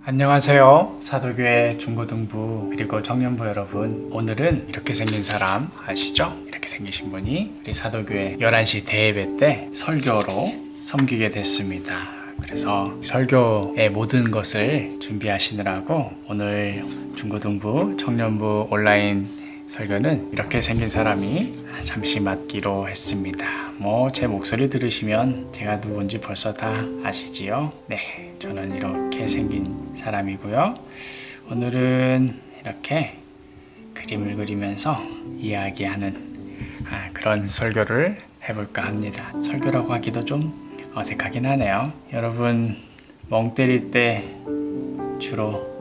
안녕하세요. 사도교회 중고등부 그리고 청년부 여러분, 오늘은 이렇게 생긴 사람 아시죠? 이렇게 생기신 분이 우리 사도교회 11시 대예배 때 설교로 섬기게 됐습니다. 그래서 설교의 모든 것을 준비하시느라고 오늘 중고등부 청년부 온라인 설교는 이렇게 생긴 사람이 잠시 맡기로 했습니다. 제 목소리 들으시면 제가 누군지 벌써 다 아시지요? 네, 저는 이렇게 생긴 사람이고요. 오늘은 이렇게 그림을 그리면서 이야기하는 그런 설교를 해볼까 합니다. 설교라고 하기도 좀 어색하긴 하네요. 여러분, 멍 때릴 때 주로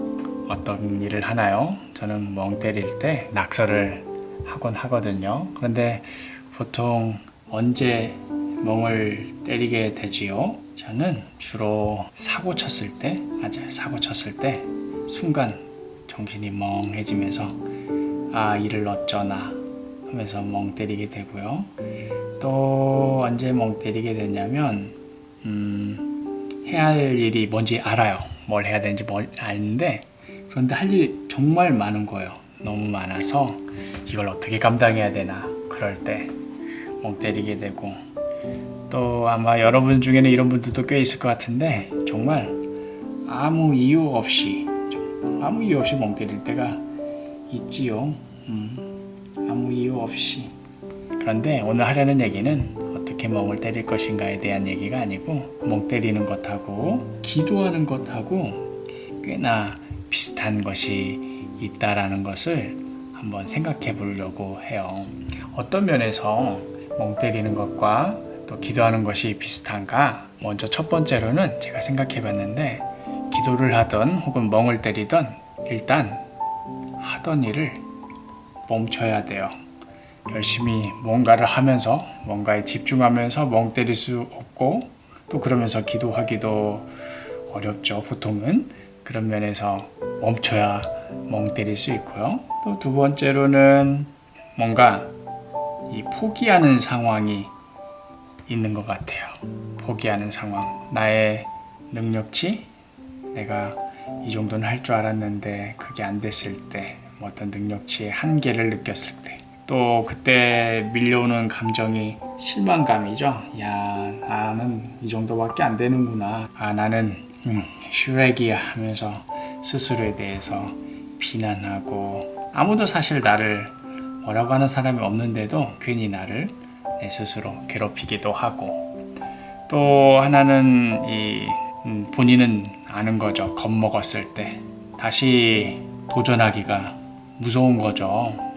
어떤 일을 하나요? 저는 멍 때릴 때 낙서를 하곤 하거든요. 그런데 보통 언제 멍을 때리게 되지요? 저는 주로 사고 쳤을 때, 맞아요. 사고 쳤을 때 순간 정신이 멍해지면서 일을 어쩌나 하면서 멍 때리게 되고요. 또 언제 멍 때리게 되냐면 해야 할 일이 뭔지 알아요. 뭘 해야 되는지 아는데 그런데 할 일이 정말 많은 거예요. 너무 많아서 이걸 어떻게 감당해야 되나, 그럴 때 멍 때리게 되고, 또 아마 여러분 중에는 이런 분들도 꽤 있을 것 같은데 정말 아무 이유 없이 멍 때릴 때가 있지요. 아무 이유 없이. 그런데 오늘 하려는 얘기는 어떻게 멍을 때릴 것인가에 대한 얘기가 아니고, 멍 때리는 것하고 기도하는 것하고 꽤나 비슷한 것이 있다라는 것을 한번 생각해 보려고 해요. 어떤 면에서 멍 때리는 것과 또 기도하는 것이 비슷한가? 먼저 첫 번째로는 제가 생각해 봤는데, 기도를 하든 혹은 멍을 때리든 일단 하던 일을 멈춰야 돼요. 열심히 뭔가를 하면서 뭔가에 집중하면서 멍 때릴 수 없고, 또 그러면서 기도하기도 어렵죠, 보통은. 그런 면에서 멈춰야 멍 때릴 수 있고요. 또 두 번째로는 뭔가 포기하는 상황이 있는 것 같아요. 포기하는 상황. 나의 능력치, 내가 이 정도는 할 줄 알았는데 그게 안 됐을 때, 어떤 능력치의 한계를 느꼈을 때, 또 그때 밀려오는 감정이 실망감이죠. 나는 이 정도밖에 안 되는구나. 나는 슈렉이야 하면서 스스로에 대해서 비난하고, 아무도 사실 나를 뭐라고 하는 사람이 없는데도 괜히 나를 내 스스로 괴롭히기도 하고, 또 하나는 본인은 아는 거죠. 겁먹었을 때 다시 도전하기가 무서운 거죠.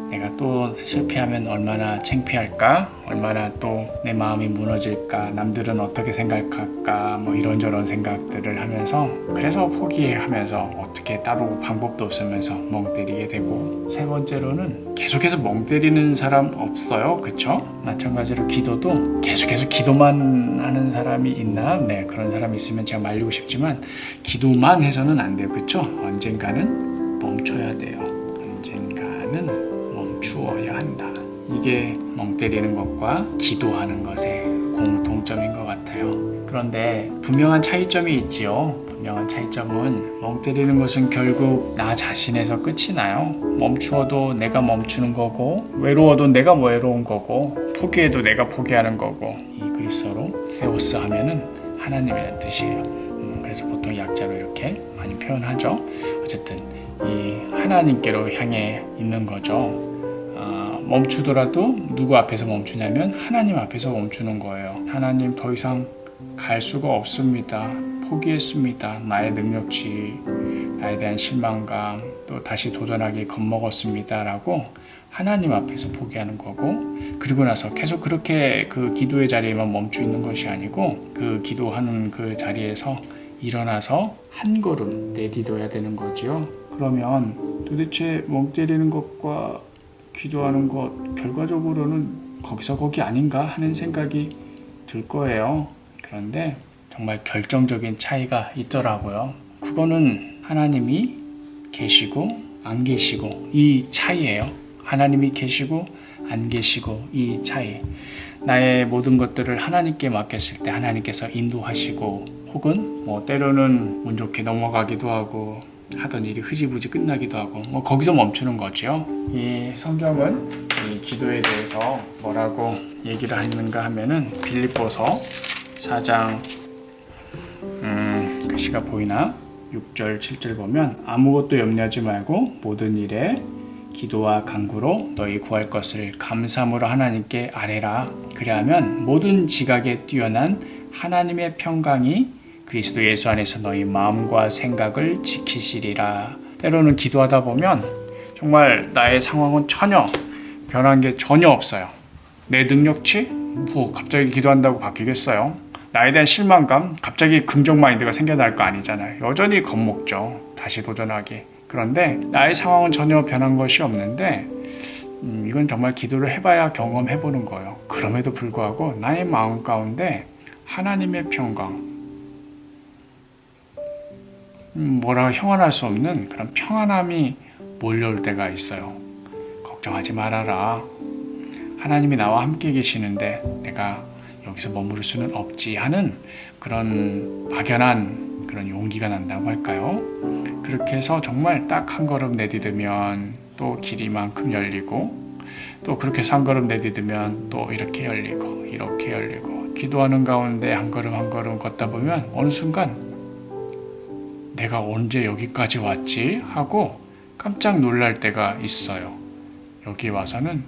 내가 또 실패하면 얼마나 창피할까? 얼마나 또 내 마음이 무너질까? 남들은 어떻게 생각할까? 이런저런 생각들을 하면서, 그래서 포기하면서 어떻게 따로 방법도 없으면서 멍 때리게 되고, 세 번째로는 계속해서 멍 때리는 사람 없어요? 그쵸? 마찬가지로 기도도 계속해서 기도만 하는 사람이 있나? 네, 그런 사람이 있으면 제가 말리고 싶지만 기도만 해서는 안 돼요. 그쵸? 언젠가는 멈춰야 돼요. 언젠가는 멈추어야 한다. 이게 멍 때리는 것과 기도하는 것의 공통점인 것 같아요. 그런데 분명한 차이점이 있지요. 분명한 차이점은, 멍 때리는 것은 결국 나 자신에서 끝이 나요. 멈추어도 내가 멈추는 거고, 외로워도 내가 외로운 거고, 포기해도 내가 포기하는 거고, 이 그리스어로 세오스 하면은 하나님이라는 뜻이에요. 그래서 보통 약자로 이렇게 많이 표현하죠. 어쨌든 이 하나님께로 향해 있는 거죠. 멈추더라도 누구 앞에서 멈추냐면 하나님 앞에서 멈추는 거예요. 하나님, 더 이상 갈 수가 없습니다. 포기했습니다. 나의 능력치, 나에 대한 실망감, 또 다시 도전하기 겁먹었습니다 라고 하나님 앞에서 포기하는 거고, 그리고 나서 계속 그렇게 그 기도의 자리에만 멈춰 있는 것이 아니고, 그 기도하는 그 자리에서 일어나서 한 걸음 내디뎌야 되는 거지요. 그러면 도대체 멍 때리는 것과 기도하는 것, 결과적으로는 거기서 거기 아닌가 하는 생각이 들 거예요. 그런데 정말 결정적인 차이가 있더라고요. 그거는 하나님이 계시고 안 계시고 이 차이예요. 하나님이 계시고 안 계시고 이 차이. 나의 모든 것들을 하나님께 맡겼을 때 하나님께서 인도하시고 혹은 뭐 때로는 운 좋게 넘어가기도 하고 하던 일이 흐지부지 끝나기도 하고 뭐 거기서 멈추는 거죠. 이 성경은 이 기도에 대해서 뭐라고 얘기를 하는가 하면은 빌립보서 4장 글씨가 보이나? 6절 7절 보면 아무것도 염려하지 말고 모든 일에 기도와 간구로 너희 구할 것을 감사함으로 하나님께 아뢰라. 그리하면 모든 지각에 뛰어난 하나님의 평강이 그리스도 예수 안에서 너희 마음과 생각을 지키시리라. 때로는 기도하다 보면 정말 나의 상황은 전혀 변한 게 전혀 없어요. 내 능력치? 뭐 갑자기 기도한다고 바뀌겠어요? 나에 대한 실망감? 갑자기 긍정 마인드가 생겨날 거 아니잖아요. 여전히 겁먹죠. 다시 도전하기. 그런데 나의 상황은 전혀 변한 것이 없는데 이건 정말 기도를 해봐야 경험해보는 거예요. 그럼에도 불구하고 나의 마음 가운데 하나님의 평강, 뭐라 형언할 수 없는 그런 평안함이 몰려올 때가 있어요. 걱정하지 말아라. 하나님이 나와 함께 계시는데 내가 여기서 머무를 수는 없지 하는 그런 막연한 그런 용기가 난다고 할까요? 그렇게 해서 정말 딱 한 걸음 내디디면 또 길이 만큼 열리고 또 그렇게 해서 한 걸음 내디디면 또 이렇게 열리고 이렇게 열리고 기도하는 가운데 한 걸음 한 걸음 걷다 보면 어느 순간 내가 언제 여기까지 왔지? 하고 깜짝 놀랄 때가 있어요. 여기 와서는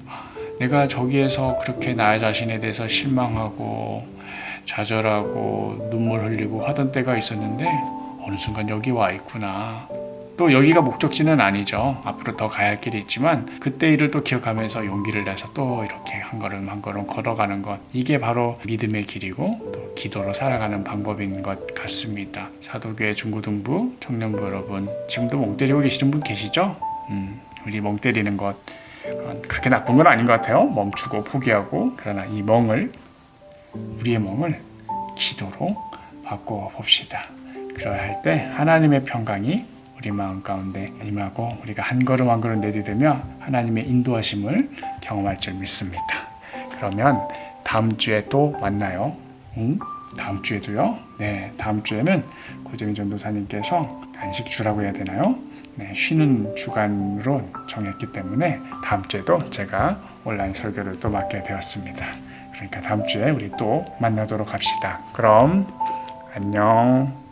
내가 저기에서 그렇게 나 자신에 대해서 실망하고 좌절하고 눈물 흘리고 하던 때가 있었는데 어느 순간 여기 와 있구나. 또 여기가 목적지는 아니죠. 앞으로 더 가야 할 길이 있지만 그때 일을 또 기억하면서 용기를 내서 또 이렇게 한 걸음 한 걸음 걸어가는 것, 이게 바로 믿음의 길이고 또 기도로 살아가는 방법인 것 같습니다. 사도교회 중고등부 청년부 여러분, 지금도 멍 때리고 계시는 분 계시죠? 우리 멍 때리는 것 그렇게 나쁜 건 아닌 것 같아요. 멈추고 포기하고. 그러나 이 멍을, 우리의 멍을 기도로 바꿔봅시다. 그러야 할 때 하나님의 평강이 우리 마음 가운데 임하고 우리가 한 걸음 한 걸음 내디디며 하나님의 인도하심을 경험할 줄 믿습니다. 그러면 다음 주에 또 만나요. 다음 주에도요? 네, 다음 주에는 고재민 전도사님께서 간식 주라고 해야 되나요? 네, 쉬는 주간으로 정했기 때문에 다음 주에도 제가 온라인 설교를 또 맡게 되었습니다. 그러니까 다음 주에 우리 또 만나도록 합시다. 그럼 안녕.